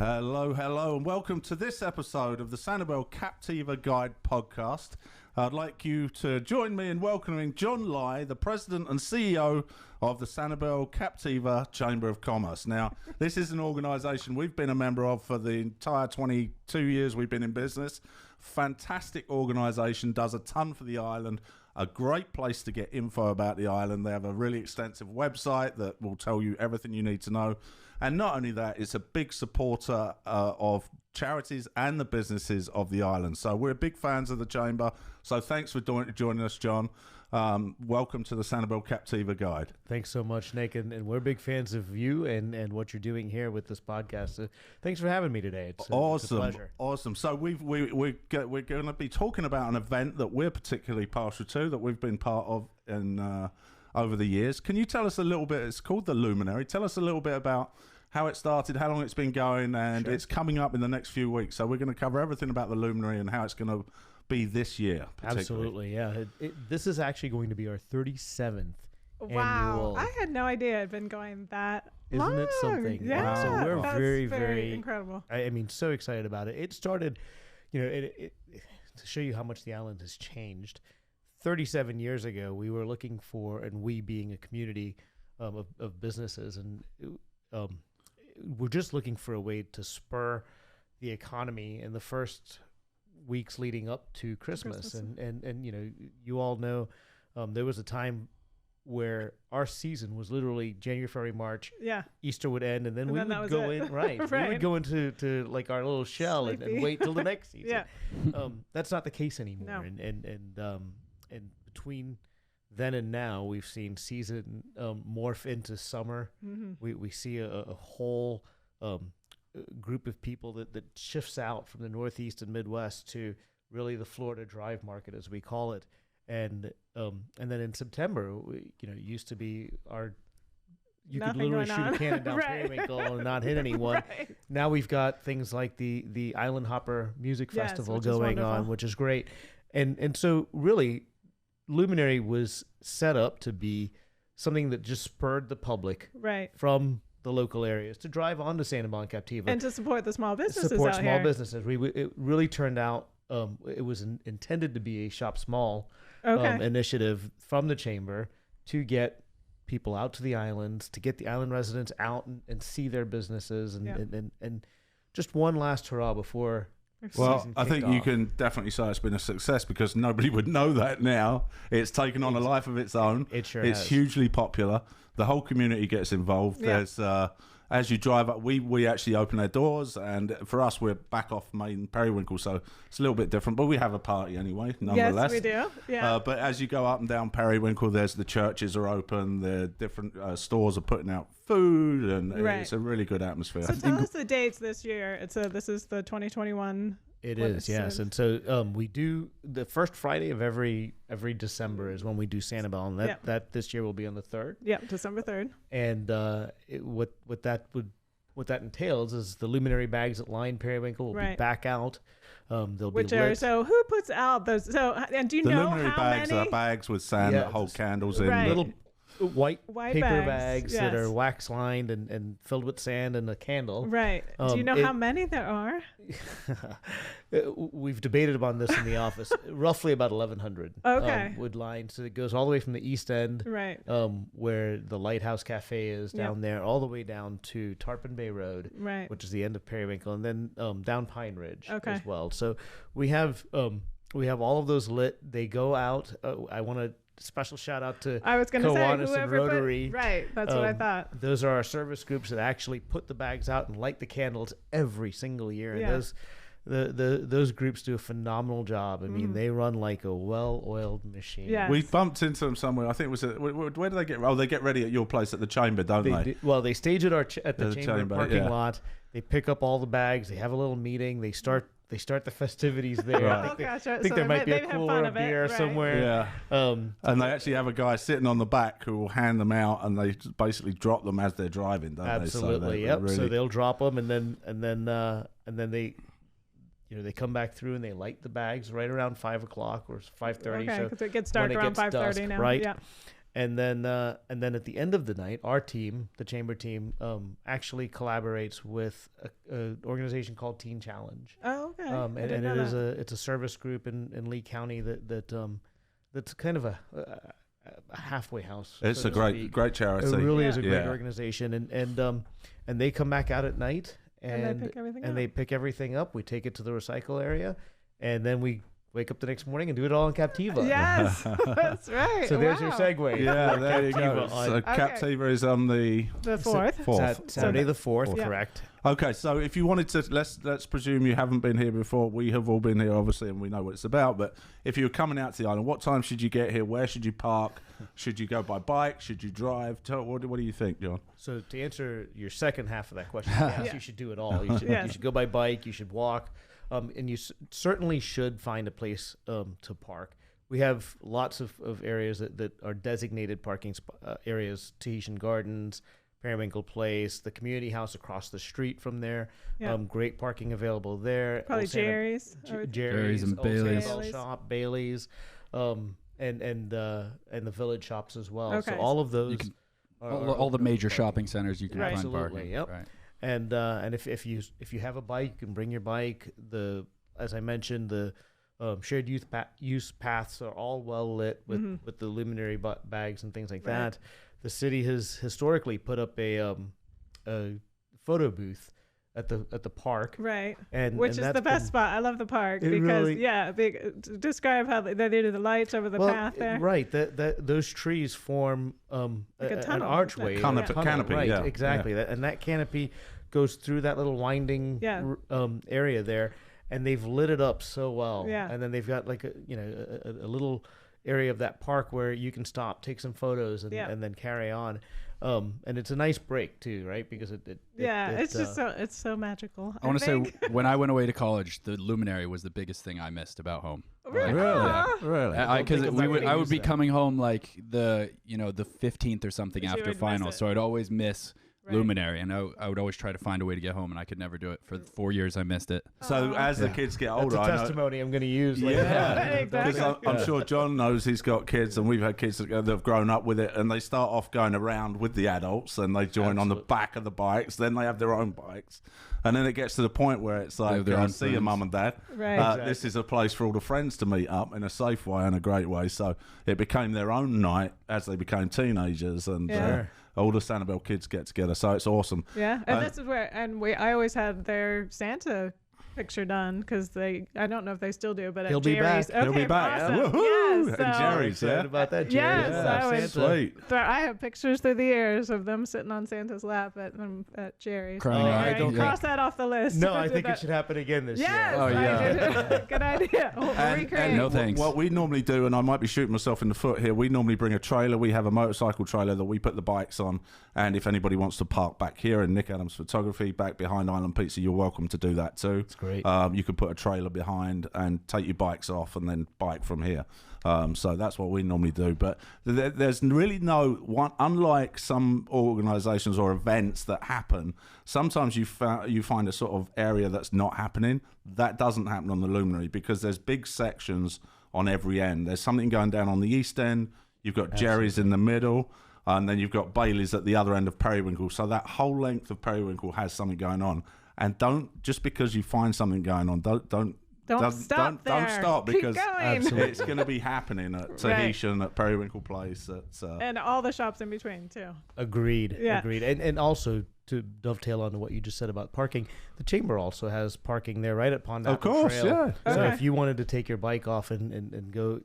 Hello, and welcome to this episode of the Sanibel-Captiva Guide podcast. I'd like you to join me in welcoming John Lai, the president and CEO of the Sanibel-Captiva Chamber of Commerce. Now, this is an organisation we've been a member of for the entire 22 years we've been in business. Fantastic organisation, does a ton for the island. A great place to get info about the island. They have a really extensive website that will tell you everything you need to know. And not only that, it's a big supporter of charities and the businesses of the island. So we're big fans of the Chamber. So thanks for joining us, John. Welcome to the Sanibel-Captiva Guide. Thanks so much, Nick. And we're big fans of you and what you're doing here with this podcast. So thanks for having me today. It's a pleasure. Awesome. So we're going to be talking about an event that we're particularly partial to, that we've been part of in over the years. Can you tell us a little bit? It's called the Luminary. Tell us a little bit about how it started, how long it's been going, and It's coming up in the next few weeks. So we're going to cover everything about the Luminary and how it's going to be this year. Absolutely, yeah. This is actually going to be our 37th Wow, I had no idea it had been going that long. Isn't it something? Yeah, so we're very incredible. I mean, so excited about it. It started, to show you how much the island has changed. 37 years ago, we were looking for, and we being a community of businesses, and we're just looking for a way to spur the economy in the first weeks leading up to Christmas. And you all know there was a time where our season was literally January, February, March. Yeah. Easter would end, and then we would go in. Right. We would go into like our little shell and wait till the next season. Yeah. That's not the case anymore. No. And between then and now, we've seen season morph into summer. Mm-hmm. We see a whole group of people that shifts out from the Northeast and Midwest to really the Florida drive market, as we call it. And then in September, used to be you could literally shoot a cannon down Periwinkle and not hit anyone. Right. Now we've got things like the Island Hopper Music Festival going on, which is great. And so really, Luminary was set up to be something that just spurred the public from the local areas to drive on to Sanibel-Captiva. And to support the small businesses businesses. It really turned out, it was intended to be a shop small initiative from the Chamber to get people out to the islands, to get the island residents out and see their businesses. And just one last hurrah before... Well, I think you can definitely say it's been a success because nobody would know that now. It's taken on a life of its own. It sure has. It's hugely popular. The whole community gets involved. Yeah. There's as you drive up, we actually open our doors, and for us, we're back off main Periwinkle, so it's a little bit different. But we have a party anyway, nonetheless. Yes, we do. Yeah. But as you go up and down Periwinkle, there's the churches are open. The different stores are putting out food, and it's a really good atmosphere. So tell us the dates this year. This is the 2021. It is, yes. And so we do the first Friday of every December is when we do Sanibel, and that this year will be on the 3rd. Yeah, December 3rd. And what that entails is the luminary bags that line Periwinkle will be back out. They'll be lit. So who puts out those? So and do you know luminary how bags many? Are bags with sand that hold candles in. Little white paper bags yes. that are wax lined and filled with sand and a candle. Right. Do you know how many there are? We've debated upon this in the office. Roughly about 1,100 wood lines. So it goes all the way from the east end, where the Lighthouse Cafe is down there, all the way down to Tarpon Bay Road, which is the end of Periwinkle, and then down Pine Ridge as well. So we have all of those lit. They go out. I want to special shout out to Kiwanis and Rotary. That's what I thought. Those are our service groups that actually put the bags out and light the candles every single year. And those groups do a phenomenal job. I mean, they run like a well-oiled machine. Yes. We bumped into them somewhere. I think it was where do they get? Oh, they get ready at your place at the Chamber, don't they? Well, they stage at the Chamber parking lot. They pick up all the bags. They have a little meeting. They start the festivities there. I think there might be a cooler of beer somewhere. Yeah. And they actually have a guy sitting on the back who will hand them out, and they basically drop them as they're driving, don't Absolutely, they? So really... So they'll drop them, and then they, they come back through and they light the bags right around 5 o'clock or 5:30. Okay, because it gets dark around 5:30 now. Right. Yeah. And then at the end of the night, our team, the chamber team, actually collaborates with an organization called Teen Challenge. Oh, okay. And it's a service group in Lee County that's kind of a halfway house. It's so a great charity. It really is a great organization, and they come back out at night and they pick everything up. We take it to the recycle area, and then we wake up the next morning and do it all in Captiva. Yes, that's right. So there's your segue. Yeah, there you go. So Captiva is on the 4th. Saturday the 4th, correct. Okay, so if you wanted to, let's presume you haven't been here before. We have all been here, obviously, and we know what it's about. But if you're coming out to the island, what time should you get here? Where should you park? Should you go by bike? Should you drive? What do you think, John? So to answer your second half of that question, yes, you should do it all. You should go by bike. You should walk. And you certainly should find a place to park. We have lots of areas that are designated parking areas, Tahitian Gardens, Periwinkle Place, the community house across the street from there. Great parking available there. Probably Jerry's. Jerry's and Bailey's. Shop, Bailey's, and the village shops as well. Okay. So all of those. All the major shopping centers you can find parking. Yep. Right. And if you have a bike, you can bring your bike. As I mentioned, the shared use paths are all well lit with the luminary bags and things like that. The city has historically put up a photo booth at the park, right? Which is the best spot. I love the park because describe how they do the lights over the path there. Right, those trees form like an archway, canopy. Right, yeah, exactly. Yeah. And that canopy goes through that little winding area there, and they've lit it up so well. Yeah. And then they've got like a little area of that park where you can stop, take some photos, and then carry on. And it's a nice break too, right? Because it's so magical. I want to say when I went away to college, the Luminary was the biggest thing I missed about home. Really? Really? Because I would be coming home like the 15th or something after finals, so I'd always miss Luminary, and I would always try to find a way to get home, and I could never do it. For 4 years, I missed it. So as the kids get older, that's a testimony I'm going to use. Exactly. I'm sure John knows he's got kids, and we've had kids that have grown up with it, and they start off going around with the adults, and they join on the back of the bikes. Then they have their own bikes, and then it gets to the point where it's like, see your mum and dad. Right. Exactly. This is a place for all the friends to meet up in a safe way and a great way. So it became their own night as they became teenagers, and all the Sanibel kids get together. So it's awesome. Yeah, and this is where, I always had their Santa picture done because I don't know if they still do, but he'll at be Jerry's. back. Okay, He'll be back. Awesome. Woohoo! Yes, And Jerry's, about that, Jerry. Yes, I was sweet. I have pictures through the years of them sitting on Santa's lap at Jerry's. Crying out. I don't cross that off the list. No, I think it should happen again this year. Yes, Oh, yeah. Good idea. We'll recreate. No thanks. What we normally do, and I might be shooting myself in the foot here, we normally bring a trailer. We have a motorcycle trailer that we put the bikes on, and if anybody wants to park back here in Nick Adams Photography, back behind Island Pizza, you're welcome to do that too. It's great. You could put a trailer behind and take your bikes off and then bike from here. So that's what we normally do. But there's really unlike some organisations or events that happen, sometimes you find a sort of area that's not happening. That doesn't happen on the Luminary because there's big sections on every end. There's something going down on the east end. You've got Jerry's in the middle. And then you've got Bailey's at the other end of Periwinkle. So that whole length of Periwinkle has something going on. And just because you find something going on, don't stop because it's going to be happening at Tahitian, at Periwinkle Place, and all the shops in between too. Agreed. And also to dovetail on what you just said about parking, the chamber also has parking there right at Pond Apple Trail. So if you wanted to take your bike off and go,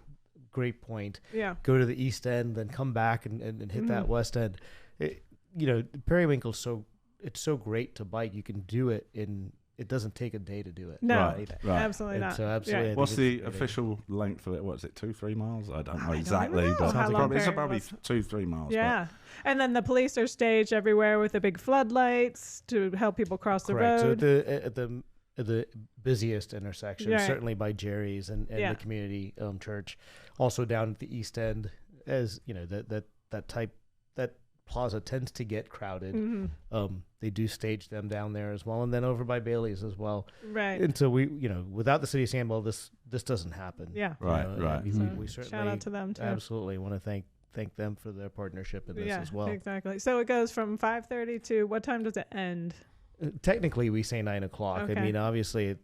great point. Yeah. Go to the east end, then come back and hit that west end. Periwinkle's it's so great to bike. You can do it it doesn't take a day to do it. No, absolutely not. So absolutely. What's the official length of it? What is it, 2-3 miles? I don't know exactly, but it's probably 2-3 miles. Yeah. And then the police are staged everywhere with the big floodlights to help people cross the road. So at the busiest intersections, certainly by Jerry's and the community church, also down at the east end, as you know, that plaza tends to get crowded. They do stage them down there as well, and then over by Bailey's as well. Right. And so we, without the city of Sanibel, this doesn't happen. Yeah. Right. We certainly shout out to them too. Absolutely want to thank thank them for their partnership in this as well. Exactly. So it goes from 5:30 to what time does it end? Technically, we say 9 o'clock. Okay. I mean, obviously,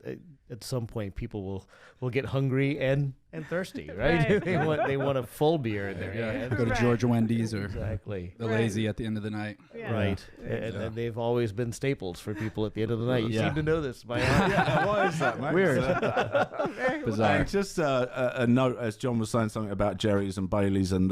at some point, people will get hungry and thirsty, right? Right. they want a full beer in their hand. Go to Georgia Wendy's or Exactly. the Lazy at the end of the night. Yeah. Right. Yeah. And they've always been staples for people at the end of the night. You Yeah. seem to know this by heart. Yeah, why is that, mate? Weird. Very Bizarre. Hey, just a note, as John was saying something about Jerry's and Bailey's and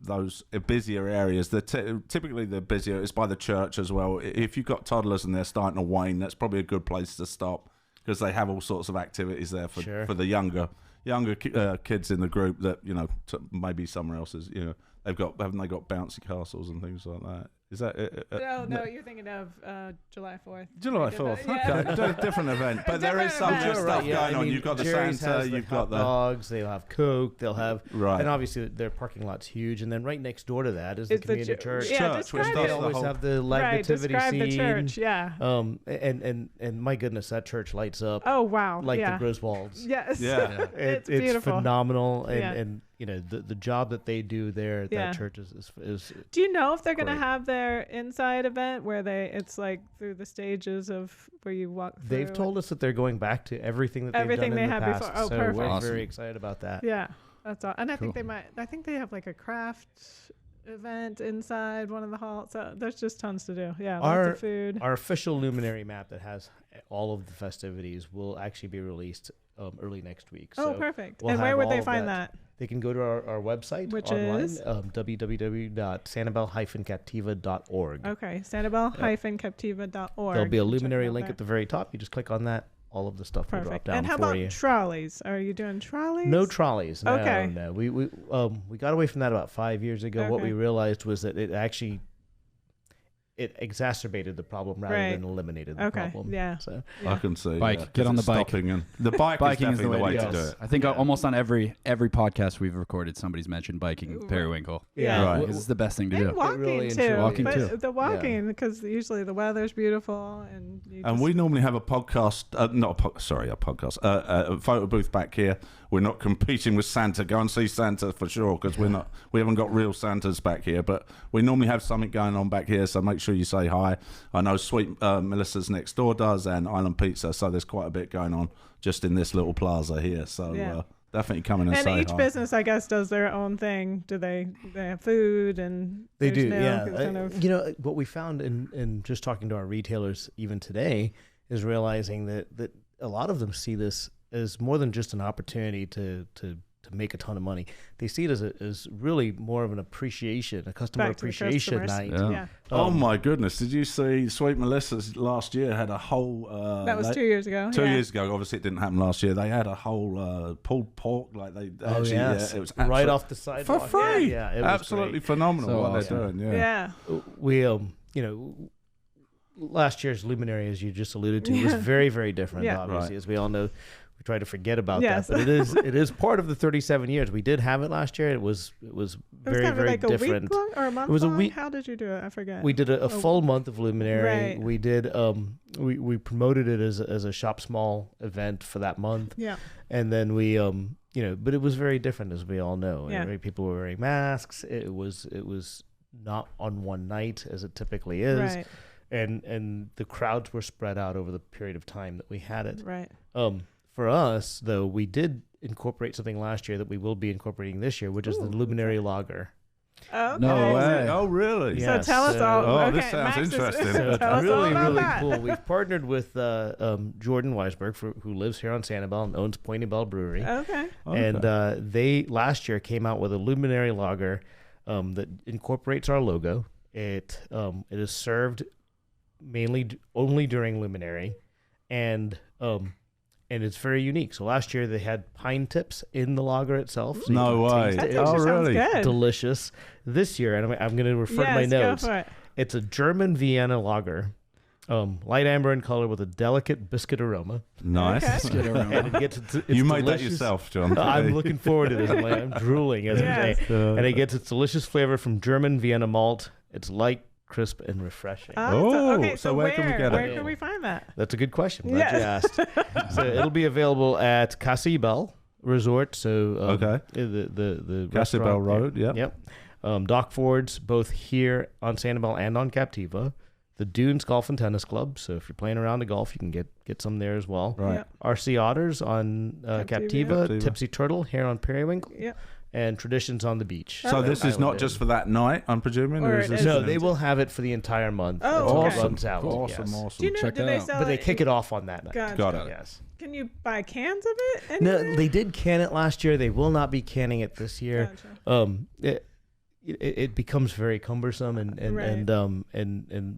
those busier areas. Typically, the busier is by the church as well. If you've got toddlers and they're starting to wane, that's probably a good place to stop because they have all sorts of activities there for the younger kids in the group that maybe somewhere else is haven't they got bouncy castles and things like that? Is that No, you're thinking of July 4th. July They did 4th. that, Okay, different event, but there is some Different good event. stuff going on. You've got the Jerry's Santa, has you've hot got dogs, they'll have Coke, they'll have Right. and obviously their parking lot's huge, and then right next door to that is the It's the community church. Yeah, Church, describe which They does it. the always whole- have the live Right, nativity describe scene. the church. Yeah. And my goodness, that church lights up Oh wow. like yeah. the Griswolds. Yes. Yeah. It's It's beautiful. phenomenal, Yeah. and the job that they do there at Yeah. that church is Do you know if they're going to Great. have their inside event where it's like through the stages of where you walk through? they've told us that they're going back to everything that they've Everything done they in the had past. before. Oh, so perfect. we're Awesome. very excited about that. Yeah, that's all. And I think Cool. I think they have like a craft event inside one of the halls. So there's just tons to do. Yeah, lots of food. Our official Luminary map that has all of the festivities will actually be released early next week. Oh, So perfect. we'll And where have would all they of find that? They can go to our website, Which online, is? www.sanibel-captiva.org. Okay, Sanibel-Captiva.org. There'll be a You can check Luminary it out link there. at the very top. You just click on that. All of the stuff will drop Perfect. down And how for about you. trolleys? Are you doing trolleys? No trolleys. No, Okay. no. We got away from that about 5 years ago. What Okay. we realized was that it exacerbated the problem rather Right. than eliminated the Okay. problem. Yeah. So Yeah. I can see. Bike. yeah, Get 'cause on the it's bike. stopping and the bike Biking is definitely the way to to go. do it. I think Yeah. almost on every podcast we've recorded, somebody's mentioned biking Right. Periwinkle. Yeah. Right. Because it's the best thing to And do. walking really too. enjoy Walking but too. the walking, because usually the weather's beautiful and you And just- we normally have a podcast, a photo booth back here. We're not competing with Santa. Go and see Santa for sure, because we haven't got real Santas back here. But we normally have something going on back here, so make sure you say hi. I know Sweet Melissa's next door does, and Island Pizza. So there's quite a bit going on just in this little plaza here. So Yeah. definitely come in and and say each hi. business, I guess, does their own thing. Do they have food and they there's do, milk yeah. and kind of- What we found in just talking to our retailers even today is realizing that a lot of them see this as more than just an opportunity to make a ton of money. They see it as really more of an appreciation, a customer Back to the appreciation customers. night. Yeah. Oh my goodness! Did you see Sweet Melissa's last year had a whole? that was 2 years ago. 2 yeah. years ago. Obviously, it didn't happen last year. They had a whole pulled pork, like they Oh actually, yes, it was right off the sidewalk for free. Yeah, it was Absolutely great. phenomenal So what awesome. they're doing. Yeah. We last year's Luminary, as you just alluded to, was very, very different. Yeah. Obviously, Right. as we all know, we try to forget about Yes. that, but it is part of the 37 years. We did have it last year. It was It was very, kind of very like a different. week long or a month It was a long? week- How did you do it? I forget. We did a full month of Luminary. Right. We did we promoted it as a shop small event for that month, Yeah. and then we but it was very different, as we all know. Yeah. People were wearing masks. It was not on one night as it typically is. Right. And the crowds were spread out over the period of time that we had it. Right. For us, though, we did incorporate something last year that we will be incorporating this year, which is the Ooh, Luminary Lager. Okay. No way. Oh, really? Yeah. So tell us so- all. Oh, okay, this sounds Max is- interesting. So tell us it's all really, about really that. cool. We've partnered with Jordan Weisberg, who lives here on Sanibel and owns Pointy Bell Brewery. Okay. And they last year came out with a Luminary Lager that incorporates our logo. It is served only during Luminary, and it's very unique. So last year they had pine tips in the lager itself. So you No can way. taste That it. actually Oh, sounds really? good. Delicious. This year, and I'm going to refer to my Yes, notes. go for it. It's a German Vienna lager, light amber in color with a delicate biscuit aroma. Nice. Okay. And it gets its You made that delicious- yourself, John. I'm looking forward to this. I'm drooling as Yes. I say. And it gets its delicious flavor from German Vienna malt. It's light, crisp, and refreshing. Okay, so where can we get it? Where can we find that? That's a good question. Glad you Yes. asked. So it'll be available at Sanibel Resort. So Okay. the Cassie Bell restaurant there. Road, yeah. Yep. Dock Fords, both here on Sanibel and on Captiva. The Dunes Golf and Tennis Club. So if you're playing around the golf, you can get some there as well. Right. Yep. RC Otters on Captiva. Tipsy Turtle here on Periwinkle. Yep. And Traditions on the Beach. So this is not just for that night, I'm presuming? Or is this No, they will have it for the entire month. Oh, until okay. it runs out. Awesome, yes. awesome. Do you know, Check do that they out. sell But they it? kick it off on that night. Gotcha. Got it. Yes. Can you buy cans of it? No, anywhere? they did can it last year. They will not be canning it this year. Gotcha. It becomes very cumbersome and Right.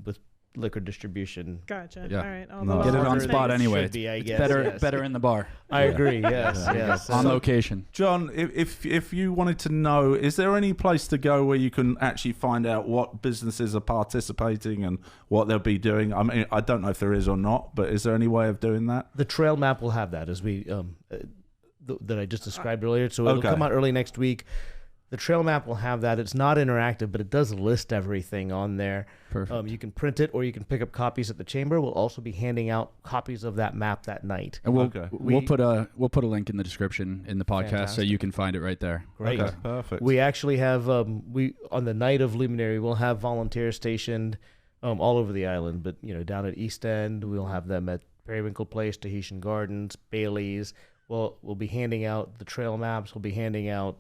with liquor distribution. Gotcha. Yeah. All right. I'll No. go Get it order on things. spot anyway. Should be, I It's guess, better yes. better in the bar. I agree. Yes. Yeah. Yes. On location. John, if you wanted to know, is there any place to go where you can actually find out what businesses are participating and what they'll be doing? I mean, I don't know if there is or not, but is there any way of doing that? The trail map will have that as we that I just described earlier. So it'll Okay. come out early next week. The trail map will have that. It's not interactive, but it does list everything on there. Perfect. You can print it or you can pick up copies at the chamber. We'll also be handing out copies of that map that night. And we'll Okay. we'll put a link in the description in the podcast so Fantastic. you can find it right there. Great. Okay, perfect. We actually have we on the night of Luminary we'll have volunteers stationed all over the island, but down at East End we'll have them at Periwinkle Place, Tahitian Gardens, Bailey's. We'll be handing out the trail maps. We'll be handing out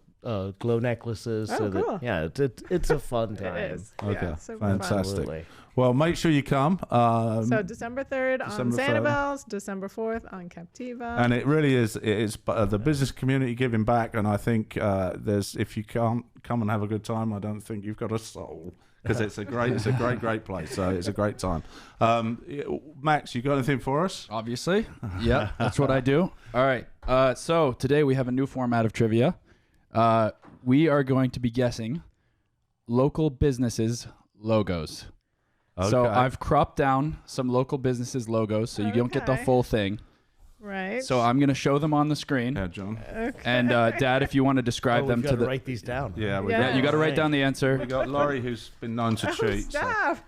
glow necklaces. Oh, cool. It's a fun time. It is. Okay. Yeah, super fun. Fantastic. Absolutely. Well, make sure you come. So December 3rd on December 3rd. Sanibel's, December 4th on Captiva. And it really is. It is the business community giving back, and I think if you can't come and have a good time, I don't think you've got a soul, because it's a great place. So it's a great time. Max, you got anything for us? Obviously. Yeah, that's what I do. All right. So today we have a new format of trivia. We are going to be guessing local businesses' logos. So Okay. I've cropped down some local businesses' logos so you don't get the Okay. full thing. Right. So I'm going to show them on the screen. Yeah, John. Okay. And Dad, if you want to describe them We've to got to the... write these down. Yeah, we Yeah. Yeah, you got to write Right. down the answer. We got Laurie, who's been known to cheat. So. Stop.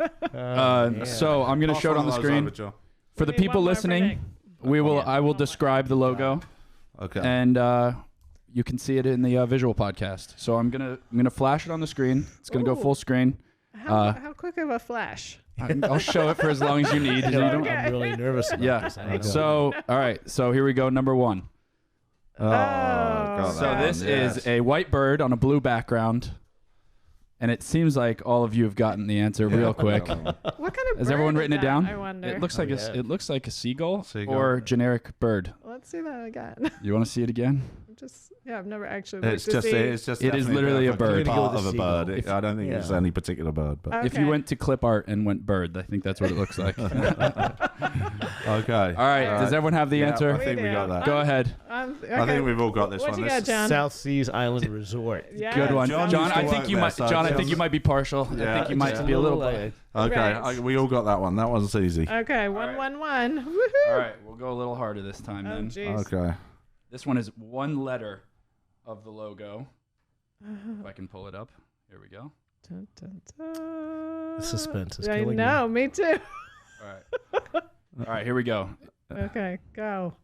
So I'm going to Pass show it one on the of those screen. over, John. For the We need people one more for listening, Nick. I will describe the logo. Okay. And you can see it in the visual podcast. So I'm gonna flash it on the screen. It's gonna go Ooh. full screen. How quick of a flash? I'll show it for as long as you need. You don't- I'm really nervous about yeah. this. I know. So all right. So here we go. Number one. Oh, God, So that this one, is yes. a white bird on a blue background, and it seems like all of you have gotten the answer real quick. What kind of Has bird everyone is written it that, down? I wonder. It looks like yeah. it looks like a seagull, Seagull. or generic bird. Let's see that again. You want to see it again? I've never actually looked It's to just, see. it's just. It is definitely literally a bird. Part Go of with a the bird. seagull. I don't think it's Yeah. any particular bird, but If you Okay. went to clip art and went bird, I think that's what it looks like. All okay. right. Does everyone have the Yeah, answer? I think we got that. Go ahead. Okay. I think we've all got this What one. you This got, is- John? South Seas Island Resort. Yeah. Good one, John John. used to I think work you there, might, so John. I John's- think you might be partial. I Yeah, think you might just be a little. like- Okay, Right. we all got that one. That one's easy. Okay, right. 111. Woohoo! All right, we'll go a little harder this time Oh, then. jeez. Okay. This one is one letter of the logo. If I can pull it up. Here we go. Dun, dun, dun. The suspense is I killing know, me too. All right. All right, here we go. Okay, go.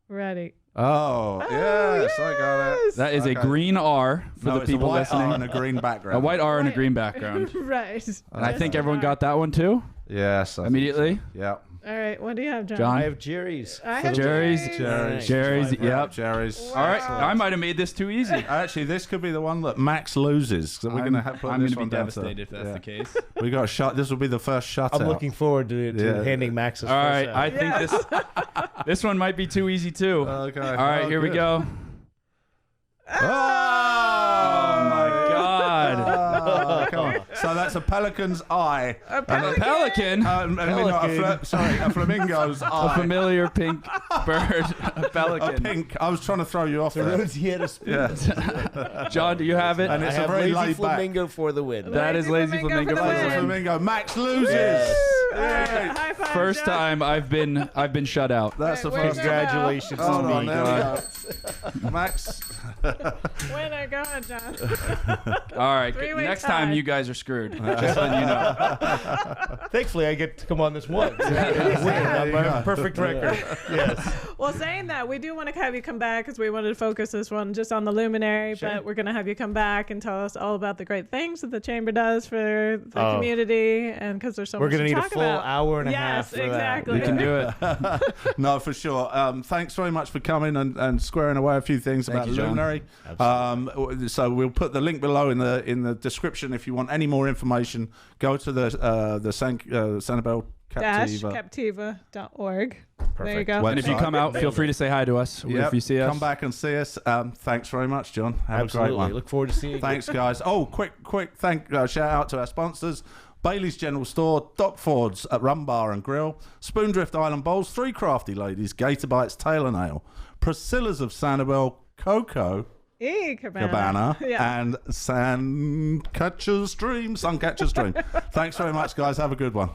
Ready. Oh, yes, I got it. Yes. That is a Okay. green R for No, the it's people a white listening. R and a green background. A white R and a Right. green background. Right. And I think Just everyone R. got that one too. Yes. I think Immediately. so. Yeah. All right, what do you have, John? John? I have Jerry's. I For have the- Jerry's. Jerry's. Jerry's. Five Yep. Jerry's. Wow. All right. I might have made this too easy. Actually, this could be the one that Max loses. So we're going to put I'm this gonna one be down to- devastated if that's yeah. the case. We got a shut. This will be the first shutout. I'm looking forward to Yeah. handing Max's All right. first I out. think this one might be too easy too. Okay. All right. Here we go. Oh, my God. Oh, come on. So that's a pelican's eye. A A pelican? pelican. I mean, not a flamingo's A eye. familiar pink bird. A A pelican. pink. I was trying to throw you off The there. roads he had a spoon. Yeah. John, do you have it? And I it's a have very lazy laid back. flamingo for the win. That is Lazy Flamingo for the for the Lazy win. Flamingo. Max loses. All right, Yay. high five, First John. time I've been shut out. That's the Wait, first. where's that? Congratulations Hold to on, me. there we go. Max, Winner, go ahead, John. All right. Three-way Next tie. time, you guys are screwed. Just letting you know. Thankfully, I get to come on this once. There you go. Perfect record. Yes. Well, saying that, we do want to have you come back because we wanted to focus this one just on the Luminary, Sure. but we're going to have you come back and tell us all about the great things that the Chamber does for the community, and because there's so We're much gonna to need a talk full about. hour and a Yes, half for exactly. We can do it. No, for sure. Thanks very much for coming and squaring away a few things Thank about you, John. Luminary. So we'll put the link below in the description if you want any more information. Go to the Sanibel-Captiva. Captiva.org. There you go. Website. And if you come out, feel free to say hi to us Yep. if you see us. Come back and see us. Thanks very much, John. Have Absolutely. a great one. Look forward to seeing you. Thanks, guys. Oh, quick shout out to our sponsors: Bailey's General Store, Doc Ford's at Rum Bar and Grill, Spoondrift Island Bowls, 3 Crafty Ladies, GatorBites Tail and Ale, Priscilla's of Sanibel, Coco Hey, Cabana, Yeah. and Suncatchers Dream. Thanks very much, guys. Have a good one.